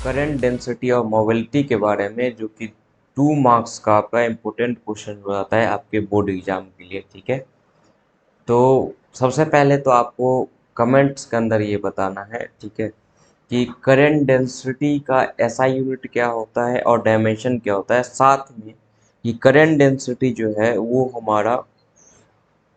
Current density और mobility के बारे में, जो कि 2 मार्क्स का आपका इम्पोर्टेंट क्वेश्चन हो जाता है आपके बोर्ड एग्जाम के लिए। ठीक है, तो सबसे पहले तो आपको कमेंट्स के अंदर ये बताना है, ठीक है, कि करंट डेंसिटी का एसआई यूनिट क्या होता है और डायमेंशन क्या होता है, साथ में कि करंट डेंसिटी जो है वो हमारा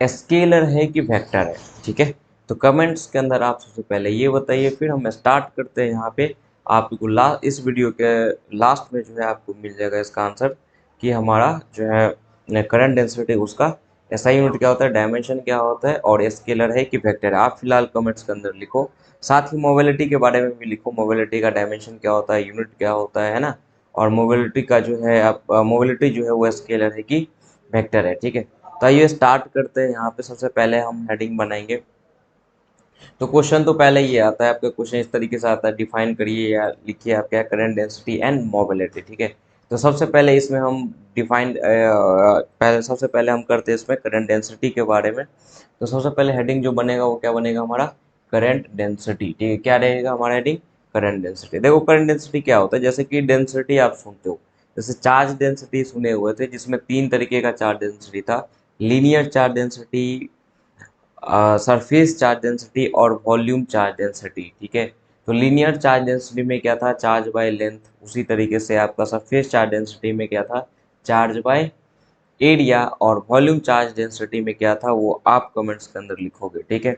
स्केलर है कि वेक्टर है। ठीक है, तो कमेंट्स के अंदर आप सबसे पहले ये बताइए, फिर हम स्टार्ट करते हैं। यहाँ पे आपको लास्ट, इस वीडियो के लास्ट में जो है आपको मिल जाएगा इसका आंसर, कि हमारा जो है करंट डेंसिटी उसका एसआई यूनिट क्या होता है, डायमेंशन क्या होता है और स्केलर है कि वेक्टर है। आप फिलहाल कमेंट्स के अंदर लिखो, साथ ही मोबिलिटी के बारे में भी लिखो, मोबिलिटी का डायमेंशन क्या होता है, यूनिट क्या होता है ना, और मोबिलिटी का जो है आप मोबिलिटी जो है वो स्केलर है कि वेक्टर है। ठीक है, तो आइए स्टार्ट करते हैं। यहाँ पे सबसे पहले हम हेडिंग बनाएंगे। तो क्वेश्चन तो पहले ही आता है आपका, क्वेश्चन इस तरीके से आता है, डिफाइन करिए या लिखिए आप क्या, करंट डेंसिटी एंड मोबिलिटी। ठीक है, तो सबसे पहले इसमें हम डिफाइन पहले सबसे पहले हम करते हैं इसमें करंट डेंसिटी के बारे में। तो सबसे पहले हेडिंग जो बनेगा वो क्या बनेगा हमारा, करंट डेंसिटी। ठीक है, क्या रहेगा हमारा हेडिंग, करंट डेंसिटी। देखो करंट डेंसिटी क्या होता है, जैसे कि डेंसिटी आप सुनते हो, जैसे चार्ज डेंसिटी सुने हुए थे जिसमें 3 तरीके का चार्ज डेंसिटी था, linear charge density, surface charge density और वॉल्यूम चार्ज डेंसिटी। ठीक है, तो लीनियर चार्ज डेंसिटी में क्या था, चार्ज बाय लेंथ। उसी तरीके से आपका सरफेस चार्ज डेंसिटी में क्या था, चार्ज बाय एरिया। और वॉल्यूम चार्ज डेंसिटी में क्या था, वो आप कमेंट्स के अंदर लिखोगे। ठीक है,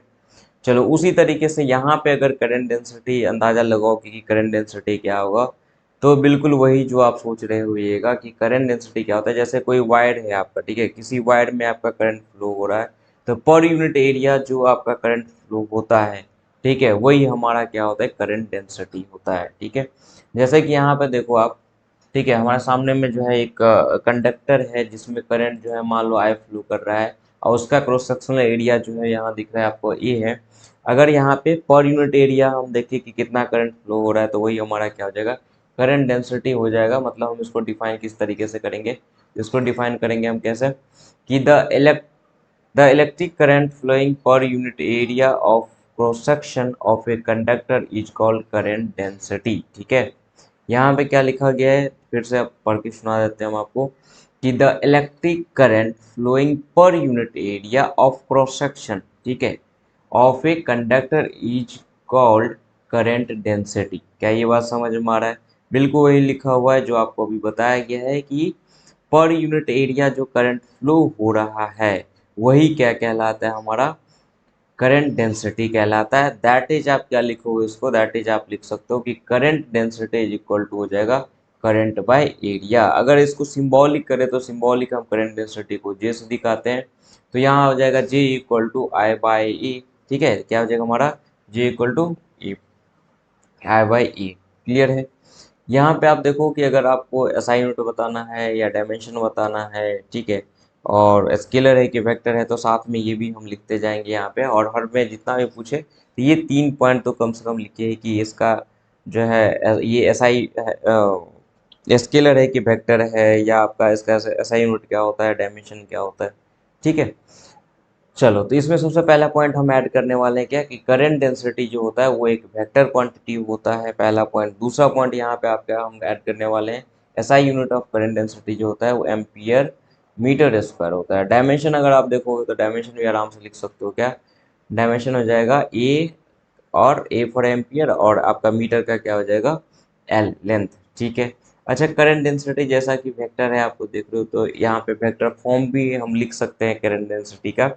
चलो उसी तरीके से यहाँ पे अगर करंट डेंसिटी अंदाजा लगाओ कि करंट डेंसिटी क्या होगा, तो बिल्कुल वही जो आप सोच रहे होइएगा कि करंट डेंसिटी क्या होता है। जैसे कोई वायर है आपका, ठीक है, किसी वायर में आपका करंट फ्लो हो रहा है, तो पर यूनिट एरिया जो आपका करंट फ्लो होता है, ठीक है, वही हमारा क्या होता है, करंट डेंसिटी होता है। ठीक है, जैसे कि यहाँ पे देखो आप, ठीक है, हमारे सामने में जो है एक कंडक्टर है जिसमें करंट जो है मान लो आई फ्लो कर रहा है, और उसका क्रॉस सेक्शनल एरिया जो है यहाँ दिख रहा है आपको ए है। अगर यहाँ पे पर यूनिट एरिया हम देखें कि कितना करंट फ्लो हो रहा है, तो वही हमारा क्या हो जाएगा, करंट डेंसिटी हो जाएगा। मतलब हम इसको डिफाइन किस तरीके से करेंगे, इसको डिफाइन करेंगे हम कैसे, कि the electric current flowing per unit area of cross section of a conductor is called current density. ठीक है, यहाँ पे क्या लिखा गया है, फिर से आप पढ़ के सुना देते हैं हम आपको, कि the electric current flowing per unit area of cross section, ठीक है, of a conductor is called current density. क्या ये बात समझ में आ रहा है, बिल्कुल वही लिखा हुआ है जो आपको अभी बताया गया है, कि पर यूनिट एरिया जो करंट फ्लो हो रहा है वही क्या कहलाता है, हमारा करंट डेंसिटी कहलाता है। दैट इज आप क्या लिखोगे इसको, दैट इज आप लिख सकते हो कि current density is equal to हो जाएगा करंट बाय एरिया। अगर इसको सिंबॉलिक करें तो सिंबॉलिक हम करंट डेंसिटी को जे से दिखाते हैं, तो यहाँ हो जाएगा J equal to I by E. ठीक है, क्या हो जाएगा हमारा, J equal to E, I by E. Clear है, यहाँ पे आप देखो कि अगर आपको एसआई यूनिट बताना है या डायमेंशन बताना है, ठीक है, और स्केलर है कि वेक्टर है, तो साथ में ये भी हम लिखते जाएंगे यहाँ पे। और हर में जितना भी पूछे तो ये 3 पॉइंट तो कम से कम लिखिए कि इसका जो है ये एसआई स्केलर है कि वेक्टर है, या आपका इसका एसआई यूनिट क्या होता है, डायमेंशन क्या होता है। ठीक है, चलो तो इसमें सबसे पहला पॉइंट हम ऐड करने वाले हैं क्या, कि करंट डेंसिटी जो होता है वो एक वेक्टर क्वांटिटी होता है, पहला पॉइंट। दूसरा पॉइंट यहाँ पे आप क्या हम ऐड करने वाले हैं, SI unit of current density जो होता है वो एम्पियर मीटर स्क्वायर होता है। डायमेंशन अगर आप देखोगे तो डायमेंशन भी आराम से लिख सकते हो, क्या डायमेंशन हो जाएगा ए, और ए फॉर एम्पियर, और आपका मीटर का क्या हो जाएगा, एल, लेंथ। ठीक है, अच्छा करंट डेंसिटी जैसा कि वेक्टर है आपको देख रहे हो, तो यहाँ पे वेक्टर फॉर्म भी हम लिख सकते हैं करंट डेंसिटी का।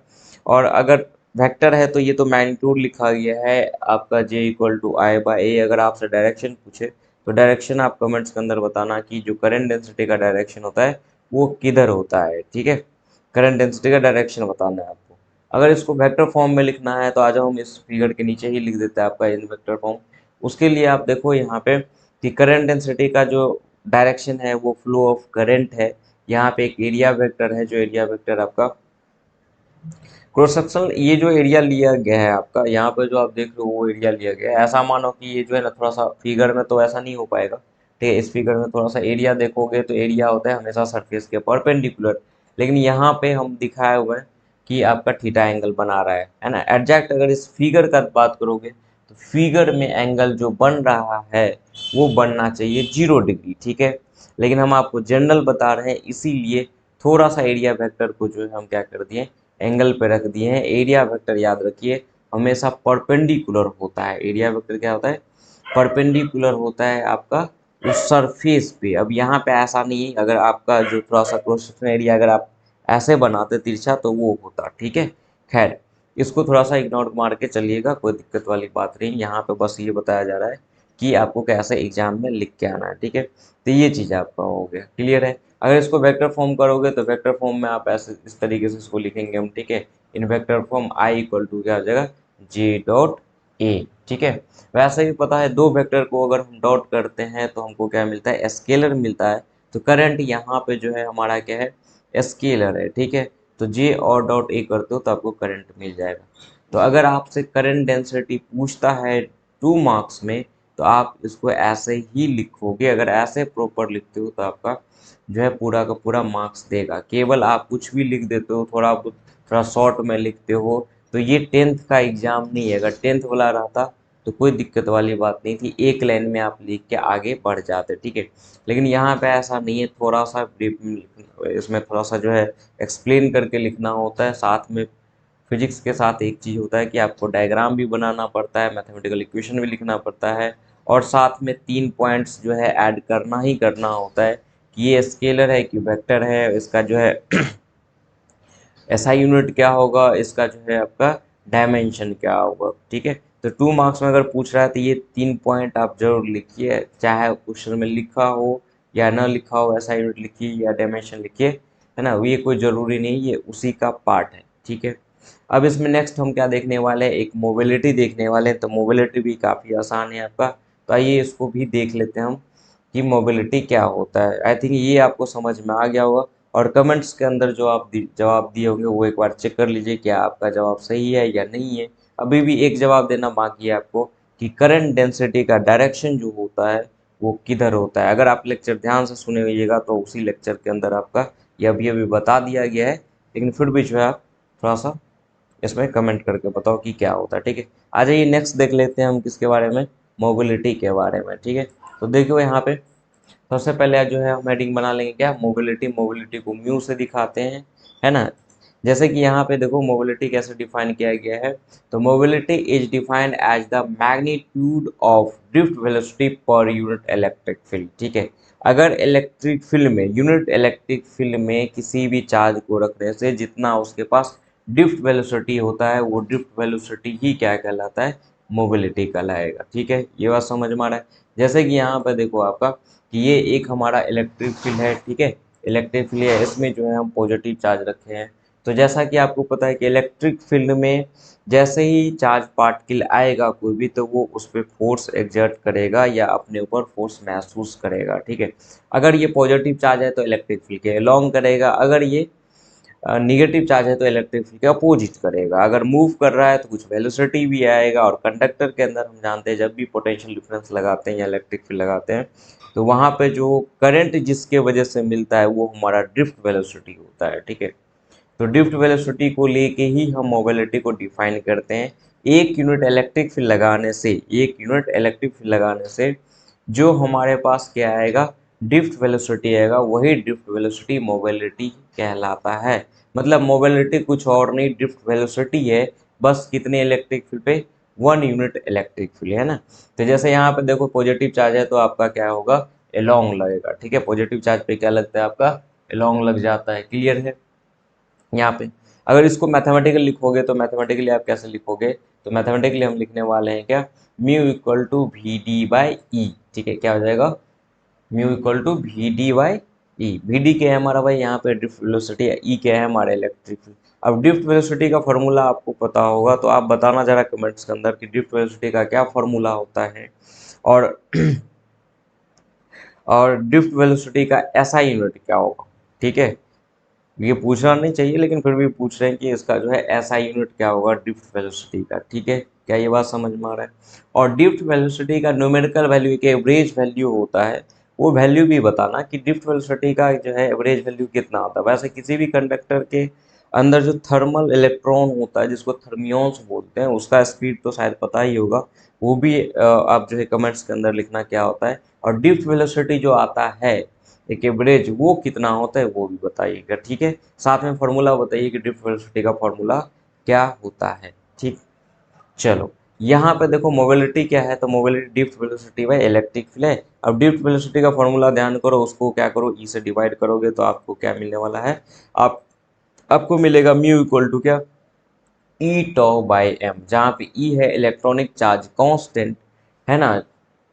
और अगर वेक्टर है तो ये तो मैग्नीट्यूड लिखा गया है आपका, जे इक्वल टू आई बाई ए। अगर आपसे डायरेक्शन पूछे तो डायरेक्शन आप कमेंट्स के अंदर बताना कि जो करंट डेंसिटी का डायरेक्शन होता है वो किधर होता है। ठीक है, करंट डेंसिटी का डायरेक्शन बताना है आपको। अगर इसको वेक्टर फॉर्म में लिखना है तो आ जाओ, हम इस फिगर के नीचे ही लिख देते हैं आपका इन वेक्टर फॉर्म। उसके लिए आप देखो यहाँ पे कि करंट डेंसिटी का जो डायरेक्शन है वो फ्लो ऑफ करंट है। यहाँ पे एक एरिया वेक्टर है, जो एरिया वेक्टर आपका क्रॉस सेक्शन, ये जो एरिया लिया गया है आपका, यहाँ पे जो आप देख रहे हो वो एरिया लिया गया है। ऐसा मानो कि ये जो है ना, थोड़ा सा फिगर में तो ऐसा नहीं हो पाएगा, ठीक है, इस फिगर में थोड़ा सा एरिया देखोगे तो एरिया होता है हमेशा सरफेस के परपेंडिकुलर, लेकिन यहाँ पे हम दिखाए हुए हैं कि आपका थीटा एंगल बना रहा है ना। एग्जैक्ट अगर इस फिगर का बात करोगे तो फिगर में एंगल जो बन रहा है वो बनना चाहिए 0 डिग्री, ठीक है। लेकिन हम आपको जनरल बता रहे हैं, इसीलिए थोड़ा सा एरिया वेक्टर को जो है हम क्या कर दिए, एंगल पे रख दिए हैं। एरिया वेक्टर याद रखिए हमेशा परपेंडिकुलर होता है। एरिया वेक्टर क्या होता है, परपेंडिकुलर होता है आपका उस सरफेस पे। अब यहाँ पे ऐसा नहीं है, अगर आपका जो थोड़ा सा क्रॉस सेक्शन एरिया अगर आप ऐसे बनाते तिरछा तो वो होता, ठीक है। खैर इसको थोड़ा सा इग्नोर मार के चलिएगा, कोई दिक्कत वाली बात नहीं। यहाँ पे बस ये बताया जा रहा है कि आपको कैसे एग्जाम में लिख के आना है, ठीक है। तो ये चीज़ आपका हो गया, क्लियर है। अगर इसको वेक्टर फॉर्म करोगे तो वेक्टर फॉर्म में आप ऐसे इस तरीके से इसको लिखेंगे हम, ठीक है। In vector form I equal to क्या हो जाएगा, जे डॉट ए, ठीक है। वैसे भी पता है दो वेक्टर को अगर हम डॉट करते हैं तो हमको क्या मिलता है, स्केलर मिलता है। तो करंट यहाँ पे जो है हमारा क्या है, स्केलर है, ठीक है। तो जे और डॉट ए करते हो तो आपको करंट मिल जाएगा। तो अगर आपसे करंट डेंसिटी पूछता है 2 मार्क्स में तो आप इसको ऐसे ही लिखोगे। अगर ऐसे प्रॉपर लिखते हो तो आपका जो है पूरा का पूरा मार्क्स देगा। केवल आप कुछ भी लिख देते हो, थोड़ा शॉर्ट में लिखते हो, तो ये 10th का एग्जाम नहीं है। अगर 10th वाला रहता तो कोई दिक्कत वाली बात नहीं थी, एक लाइन में आप लिख के आगे बढ़ जाते, ठीक है। लेकिन यहाँ पे ऐसा नहीं है, थोड़ा सा इसमें थोड़ा सा जो है एक्सप्लेन करके लिखना होता है। साथ में फिजिक्स के साथ एक चीज़ होता है कि आपको डायग्राम भी बनाना पड़ता है, मैथमेटिकल इक्वेशन भी लिखना पड़ता है, और साथ में 3 पॉइंट्स जो है ऐड करना ही करना होता है कि ये स्केलर है कि वेक्टर है, इसका जो है एसआई यूनिट क्या होगा, इसका जो है आपका डायमेंशन क्या होगा, ठीक है। तो 2 मार्क्स में अगर पूछ रहा है तो ये 3 पॉइंट आप जरूर लिखिए, चाहे क्वेश्चन में लिखा हो या ना लिखा हो, एसआई यूनिट लिखिए या डायमेंशन लिखिए, है ना। ये कोई ज़रूरी नहीं, ये उसी का पार्ट है, ठीक है। अब इसमें नेक्स्ट हम क्या देखने वाले हैं, एक मोबिलिटी देखने वाले हैं। तो मोबिलिटी भी काफ़ी आसान है आपका, तो आइए इसको भी देख लेते हैं हम कि मोबिलिटी क्या होता है। आई थिंक ये आपको समझ में आ गया होगा, और कमेंट्स के अंदर जो आप जवाब दिए होंगे वो एक बार चेक कर लीजिए क्या आपका जवाब सही है या नहीं है। अभी भी एक जवाब देना बाकी है आपको कि करंट डेंसिटी का डायरेक्शन जो होता है वो किधर होता है। अगर आप लेक्चर ध्यान से सुने होइएगा तो उसी लेक्चर के अंदर आपका ये अभी बता दिया गया है, लेकिन फिर भी जो है आप थोड़ा सा इसमें कमेंट करके बताओ कि क्या होता है, ठीक है। आ जाइए नेक्स्ट देख लेते हैं हम किसके बारे में, मोबिलिटी के बारे में, ठीक है। तो देखियो यहाँ पे सबसे पहले जो है हम हेडिंग बना लेंगे क्या, मोबिलिटी। मोबिलिटी को म्यू से दिखाते हैं, है ना। जैसे कि यहाँ पे देखो मोबिलिटी कैसे डिफाइन किया गया है। तो mobility is defined as the magnitude of drift velocity per unit electric field, ठीक है। अगर इलेक्ट्रिक फील्ड में, यूनिट इलेक्ट्रिक फील्ड में किसी भी चार्ज को रखने से जितना उसके पास ड्रिफ्ट वेलोसिटी होता है वो ड्रिफ्ट वेलोसिटी ही क्या कहलाता है, मोबिलिटी कहलाएगा, ठीक है। ये बात समझ में आ रहा है। जैसे कि यहाँ पर देखो आपका कि ये एक हमारा इलेक्ट्रिक फील्ड है, ठीक है। इलेक्ट्रिक फील्ड है, इसमें जो है हम पॉजिटिव चार्ज रखे हैं। तो जैसा कि आपको पता है कि इलेक्ट्रिक फील्ड में जैसे ही चार्ज पार्टिकल आएगा कोई भी, तो वो उस पर फोर्स एक्सर्ट करेगा या अपने ऊपर फोर्स महसूस करेगा, ठीक है। अगर ये पॉजिटिव चार्ज है तो इलेक्ट्रिक फील्ड के अलोंग करेगा, अगर ये निगेटिव चार्ज है तो इलेक्ट्रिक फील्ड के अपोजिट करेगा। अगर मूव कर रहा है तो कुछ वेलोसिटी भी आएगा, और कंडक्टर के अंदर हम जानते हैं जब भी पोटेंशियल डिफरेंस लगाते हैं या इलेक्ट्रिक फील्ड लगाते हैं तो वहाँ पे जो करंट जिसके वजह से मिलता है वो हमारा ड्रिफ्ट वेलोसिटी होता है, ठीक है। तो ड्रिफ्ट वेलोसिटी को लेके ही हम मोबिलिटी को डिफाइन करते हैं। एक यूनिट इलेक्ट्रिक फील्ड लगाने से, एक यूनिट इलेक्ट्रिक फील्ड लगाने से जो हमारे पास क्या आएगा, ड्रिफ्ट वेलोसिटी आएगा, वही ड्रिफ्ट वेलोसिटी मोबिलिटी कहलाता है। मतलब मोबिलिटी कुछ और नहीं, ड्रिफ्ट वेलोसिटी है, बस कितने इलेक्ट्रिक फील्ड पे, 1 यूनिट इलेक्ट्रिक फील्ड, है ना। तो जैसे यहाँ पे देखो पॉजिटिव चार्ज है तो आपका क्या होगा, एलोंग लगेगा, ठीक है। पॉजिटिव चार्ज पे क्या लगता है, आपका एलोंग लग जाता है, क्लियर है। यहाँ पे अगर इसको मैथमेटिकली लिखोगे तो मैथमेटिकली आप कैसे लिखोगे, तो मैथमेटिकली हम लिखने वाले हैं क्या, mu equal to V D by E, ठीक है। क्या हो जाएगा, mu equal to V D by E. V D क्या है हमारा भाई, यहाँ पे ड्रिफ्ट वेलोसिटी है, ई क्या है हमारा इलेक्ट्रिक फील्ड। अब ड्रिफ्ट वेलोसिटी का फॉर्मूला आपको पता होगा तो आप बताना जरा कमेंट्स के अंदर कि ड्रिफ्ट वेलोसिटी का क्या फॉर्मूला होता है, और और ड्रिफ्ट वेलोसिटी का एसआई यूनिट क्या होगा, ठीक है। ये पूछना नहीं चाहिए लेकिन फिर भी पूछ रहे हैं कि इसका जो है एसआई यूनिट क्या होगा ड्रिफ्ट वेलोसिटी का, ठीक है। क्या ये बात समझ में आ रहा है। और ड्रिफ्ट वेलोसिटी का न्यूमेरिकल वैल्यू एक एवरेज वैल्यू होता है, वो वैल्यू भी बताना कि ड्रिफ्ट वेलोसिटी का जो है एवरेज वैल्यू कितना होता है। वैसे किसी भी कंडक्टर के अंदर जो थर्मल इलेक्ट्रॉन होता है जिसको थर्मियॉन्स बोलते हैं, उसका स्पीड तो शायद पता ही होगा, वो भी आप जो है कमेंट्स के अंदर लिखना क्या होता है। और ड्रिफ्ट वेलोसिटी जो आता है एक एवरेज, वो कितना होता है वो भी बताइएगा, ठीक है। साथ में फॉर्मूला बताइए कि ड्रिफ्ट वेलोसिटी का फॉर्मूला क्या होता है, ठीक। चलो, यहाँ पे देखो मोबिलिटी क्या है, तो mobility drift velocity by electric field है। अब ड्रिफ्ट वेलोसिटी का फॉर्मूला ध्यान करो, उसको क्या करो, ई से डिवाइड करोगे तो आपको क्या मिलने वाला है, आप आपको मिलेगा म्यू इक्वल टू क्या, ई टॉ बाई एम, जहाँ पे ई है इलेक्ट्रॉनिक चार्ज कांस्टेंट, है ना,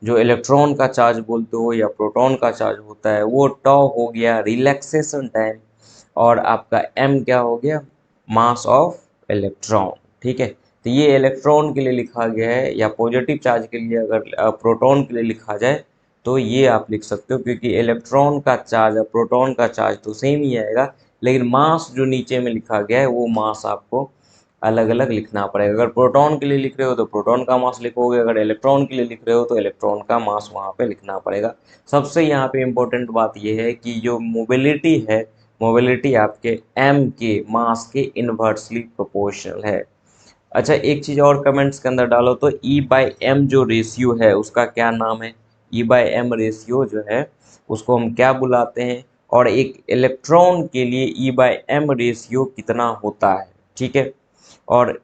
जो इलेक्ट्रॉन का चार्ज बोलते हो या प्रोटॉन का चार्ज होता है वो, टॉ हो गया रिलैक्सेशन टाइम, और आपका एम क्या हो गया, मास ऑफ इलेक्ट्रॉन, ठीक है। तो ये इलेक्ट्रॉन के लिए लिखा गया है, या पॉजिटिव चार्ज के लिए अगर प्रोटॉन के लिए लिखा जाए तो ये आप लिख सकते हो, क्योंकि इलेक्ट्रॉन का चार्ज और प्रोटॉन का चार्ज तो सेम ही आएगा, लेकिन मास जो नीचे में लिखा गया है वो मास आपको अलग अलग लिखना पड़ेगा। अगर प्रोटॉन के लिए लिख रहे हो तो प्रोटॉन का मास लिखोगे, अगर इलेक्ट्रॉन के लिए लिख रहे हो तो इलेक्ट्रॉन का मास वहाँ पे लिखना पड़ेगा। सबसे यहाँ पे इम्पोर्टेंट बात यह है कि जो मोबिलिटी है, मोबिलिटी आपके एम के मास के इन्वर्सली प्रोपोर्शनल है। अच्छा, एक चीज़ और कमेंट्स के अंदर डालो, तो ई बाई एम जो रेशियो है उसका क्या नाम है, ई बाई एम रेशियो जो है उसको हम क्या बुलाते हैं, और एक इलेक्ट्रॉन के लिए ई बाई एम रेशियो कितना होता है, ठीक है। और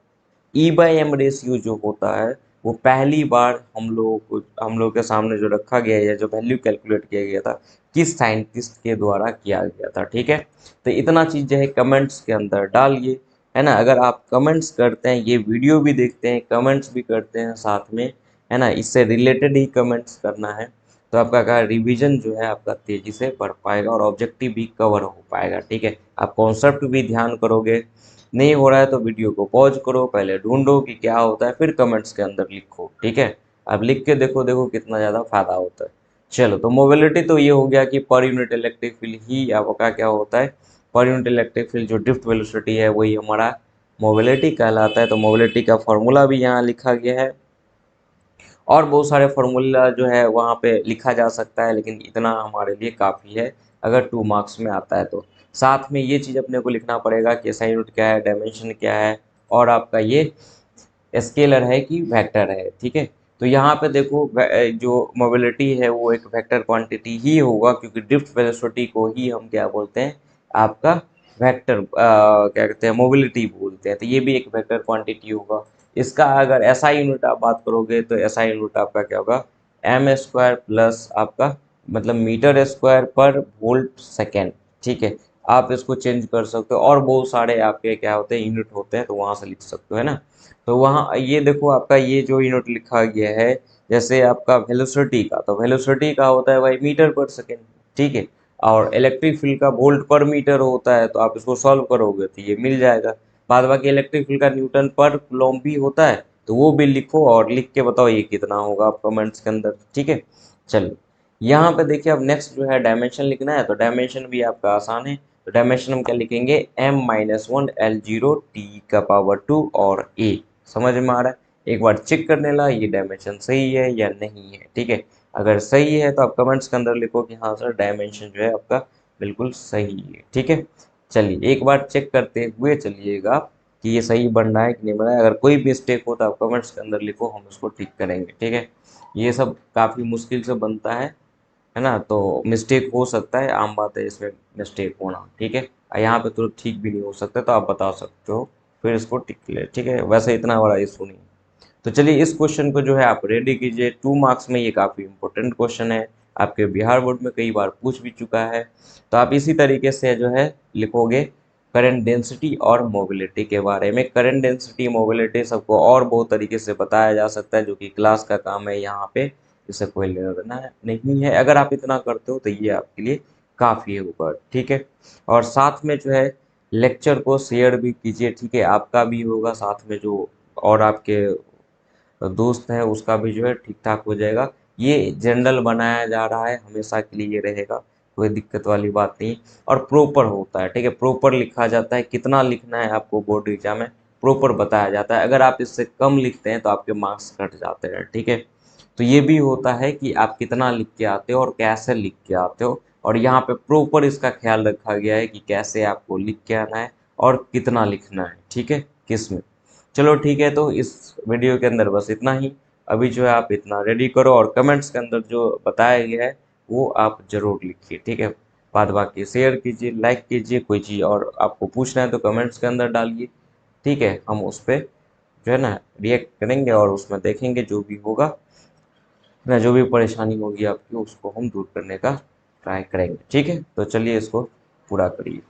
ई बाई एम रेशियो जो होता है वो पहली बार हम लोग के सामने जो रखा गया है, जो वैल्यू कैलकुलेट किया गया था, किस साइंटिस्ट के द्वारा किया गया था, ठीक है। तो इतना चीज़ जो है कमेंट्स के अंदर डालिए, है ना। अगर आप कमेंट्स करते हैं, ये वीडियो भी देखते हैं, कमेंट्स भी करते हैं साथ में, है ना, इससे रिलेटेड ही कमेंट्स करना है, तो आपका क्या रिवीजन जो है आपका तेज़ी से बढ़ पाएगा और ऑब्जेक्टिव भी कवर हो पाएगा, ठीक है। आप कॉन्सेप्ट भी ध्यान करोगे, नहीं हो रहा है तो वीडियो को पॉज करो, पहले ढूंढो कि क्या होता है, फिर कमेंट्स के अंदर लिखो, ठीक है। अब लिख के देखो, देखो कितना ज़्यादा फायदा होता है। चलो, तो मोबिलिटी तो ये हो गया कि पर यूनिट इलेक्ट्रिक फील्ड ही आपका क्या होता है, पर यूनिट इलेक्ट्रिक फील्ड जो ड्रिफ्ट वेलोसिटी है वही हमारा मोबिलिटी कहलाता है। तो मोबिलिटी का फॉर्मूला भी यहाँ लिखा गया है, और बहुत सारे फार्मूला जो है वहाँ पे लिखा जा सकता है, लेकिन इतना हमारे लिए काफ़ी है अगर 2 मार्क्स में आता है तो। साथ में ये चीज़ अपने को लिखना पड़ेगा कि एसआई यूनिट क्या है, डायमेंशन क्या है, और आपका ये स्केलर है कि वेक्टर है, ठीक है। तो यहाँ पे देखो जो मोबिलिटी है वो एक वेक्टर क्वांटिटी ही होगा, क्योंकि ड्रिफ्ट वेलोसिटी को ही हम क्या बोलते हैं, आपका वेक्टर क्या कहते हैं, मोबिलिटी बोलते हैं। तो ये भी एक वेक्टर क्वांटिटी होगा। इसका अगर एसआई यूनिट आप बात करोगे तो एसआई यूनिट आपका क्या होगा, एम स्क्वायर प्लस आपका मतलब मीटर स्क्वायर पर वोल्ट सेकेंड, ठीक है। आप इसको चेंज कर सकते हो, और बहुत सारे आपके क्या होते हैं यूनिट होते हैं, तो वहाँ से लिख सकते हो, है ना। तो वहाँ ये देखो आपका ये जो यूनिट लिखा गया है, जैसे आपका वेलोसिटी का, तो वेलोसिटी का होता है भाई मीटर पर सेकेंड, ठीक है। और इलेक्ट्रिक फील्ड का वोल्ट पर मीटर होता है, तो आप इसको सॉल्व करोगे तो ये मिल जाएगा। बाद बाकी इलेक्ट्रिक फील्ड का न्यूटन पर कूलम्ब भी होता है, तो वो भी लिखो और लिख के बताओ ये कितना होगा आप कमेंट्स के अंदर, ठीक है। चलिए, यहाँ पे देखिए अब नेक्स्ट जो है डायमेंशन लिखना है, तो डायमेंशन भी आपका आसान है। तो डायमेंशन हम क्या लिखेंगे, m-1 L0 T⁻², और a, समझ में आ रहा है। एक बार चेक करने ला ये डायमेंशन सही है या नहीं है, ठीक है। अगर सही है तो आप कमेंट्स के अंदर लिखो कि हाँ सर डायमेंशन जो है आपका बिल्कुल सही है, ठीक है। चलिए, एक बार चेक करते हुए चलिएगा आप कि ये सही बन रहा है कि नहीं बन रहा है। अगर कोई भी मिस्टेक हो तो आप कमेंट्स के अंदर लिखो, हम उसको ठीक करेंगे, ठीक है। ये सब काफ़ी मुश्किल से बनता है ना, तो मिस्टेक हो सकता है, आम बात है इसमें मिस्टेक होना, ठीक है। यहाँ पे तो ठीक भी नहीं हो सकता, तो आप बता सकते हो, फिर इसको टिक ले, ठीक है। वैसे इतना बड़ा इशू नहीं। तो चलिए, इस क्वेश्चन को जो है आप रेडी कीजिए, 2 मार्क्स में ये काफ़ी इंपॉर्टेंट क्वेश्चन है, आपके बिहार बोर्ड में कई बार पूछ भी चुका है। तो आप इसी तरीके से जो है लिखोगे करंट डेंसिटी और मोबिलिटी के बारे में। करंट डेंसिटी मोबिलिटी सबको और बहुत तरीके से बताया जा सकता है, जो कि क्लास का काम है यहाँ पे, इससे कोई लेना देना नहीं है। अगर आप इतना करते हो तो ये आपके लिए काफ़ी होगा, ठीक है। और साथ में जो है लेक्चर को शेयर भी कीजिए, ठीक है, आपका भी होगा, साथ में जो और आपके दोस्त है उसका भी जो है ठीक ठाक हो जाएगा। ये जनरल बनाया जा रहा है, हमेशा के लिए ये रहेगा, कोई दिक्कत वाली बात नहीं। और प्रॉपर होता है, ठीक है, प्रॉपर लिखा जाता है, कितना लिखना है आपको बोर्ड एग्जाम में प्रॉपर बताया जाता है। अगर आप इससे कम लिखते हैं तो आपके मार्क्स कट जाते हैं, ठीक है। तो ये भी होता है कि आप कितना लिख के आते हो और कैसे लिख के आते हो, और यहाँ पे प्रॉपर इसका ख्याल रखा गया है कि कैसे आपको लिख के आना है और कितना लिखना है, ठीक है, किस में। चलो ठीक है, तो इस वीडियो के अंदर बस इतना ही। अभी जो है आप इतना रेडी करो और कमेंट्स के अंदर जो बताया गया है वो आप जरूर लिखिए, ठीक है। बाद बाकी शेयर कीजिए, लाइक कीजिए, कोई चीज़ और आपको पूछना है तो कमेंट्स के अंदर डालिए, ठीक है। हम उस पर जो है ना रिएक्ट करेंगे और उसमें देखेंगे जो भी होगा ना, जो भी परेशानी होगी आपकी उसको हम दूर करने का ट्राई करेंगे, ठीक है। तो चलिए इसको पूरा करिए।